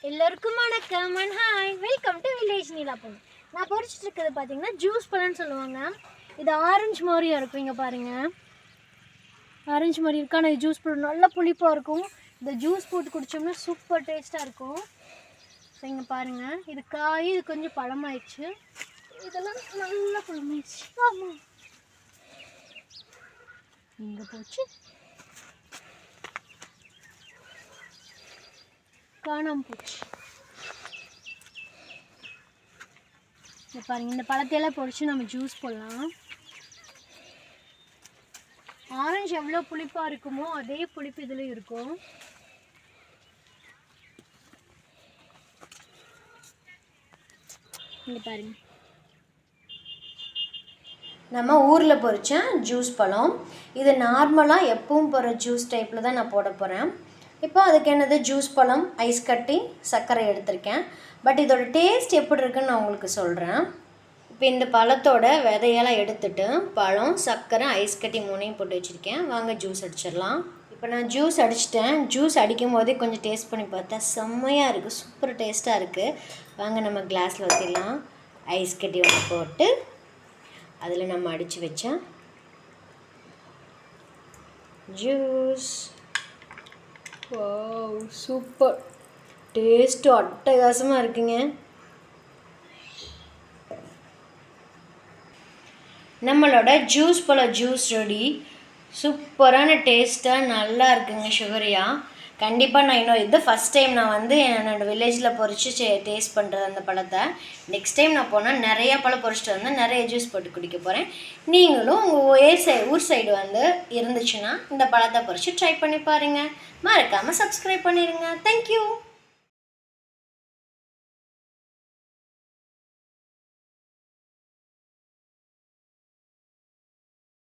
எல்லோருக்கும் வணக்கம் and hi, welcome to village Neelapur. நான் பொறிச்சிட்டு இருக்கிறது பார்த்தீங்கன்னா ஜூஸ் பழம்னு சொல்லுவாங்க. இது ஆரஞ்சு மாதிரியாக இருக்கும். இங்கே பாருங்கள், ஆரஞ்சு மாதிரி இருக்கா. ஆனால் ஜூஸ் பழம் நல்லா புளிப்பாக இருக்கும். இந்த ஜூஸ் போட்டு குடித்தோம்னா சூப்பர் டேஸ்ட்டாக இருக்கும். ஸோ இங்கே பாருங்கள், இது காய், இது கொஞ்சம் பழமாயிடுச்சு. இதெல்லாம் நல்லா பழமாயிடுச்சு. ஆமாம், இங்கே போச்சு, காணாமல் போச்சு. இந்த பாருங்கள், இந்த பழத்தையெல்லாம் பொறிச்சு நம்ம ஜூஸ் போடலாம். ஆரஞ்சு எவ்வளோ புளிப்பாக இருக்குமோ அதே புளிப்பு இதில் இருக்கும். இங்கே பாருங்கள், நம்ம ஊரில் பொறிச்ச ஜூஸ் பழம். இது நார்மலாக எப்பவும் போகிற ஜூஸ் டைப்பில் தான் நான் போட போகிறேன். இப்போ அதுக்கு என்னது, ஜூஸ் பழம், ஐஸ் கட்டி, சர்க்கரை எடுத்திருக்கேன். பட் இதோட டேஸ்ட் எப்படி இருக்குன்னு நான் உங்களுக்கு சொல்கிறேன். இப்போ இந்த பழத்தோட விதையெல்லாம் எடுத்துட்டு பழம், சர்க்கரை, ஐஸ் கட்டி மூணையும் போட்டு வச்சுருக்கேன். வாங்க ஜூஸ் அடிச்சிடலாம். இப்போ நான் ஜூஸ் அடிச்சிட்டேன். ஜூஸ் அடிக்கும் போதே கொஞ்சம் டேஸ்ட் பண்ணி பார்த்தா செம்மையாக இருக்குது, சூப்பர் டேஸ்ட்டாக இருக்குது. வாங்க நம்ம கிளாஸில் ஊற்றிடலாம். ஐஸ் கட்டி ஒன்று போட்டு அதில் நம்ம அடித்து வச்சேன் ஜூஸ். வாவ், சூப்பர் டேஸ்ட்டு அட்டகாசமாக இருக்குங்க. நம்மளோட ஜூஸ் பழ ஜூஸ் ரெடி. சூப்பரான டேஸ்ட்டாக நல்லா இருக்குங்க, சுகரியாக. கண்டிப்பாக நான் இன்னும் இது ஃபஸ்ட் டைம் நான் வந்து என்னோடய வில்லேஜில் பொறிச்சு டேஸ்ட் பண்ணுறது அந்த பழத்தை. நெக்ஸ்ட் டைம் நான் போனால் நிறையா பழம் பொறிச்சிட்டு வந்து நிறைய ஜூஸ் போட்டு குடிக்க போகிறேன். நீங்களும் உங்கள் ஊர் சைடு வந்து இருந்துச்சுன்னா இந்த பழத்தை பொறிச்சு ட்ரை பண்ணி பாருங்கள். மறக்காமல் சப்ஸ்கிரைப் பண்ணிடுங்க. தேங்க்யூ.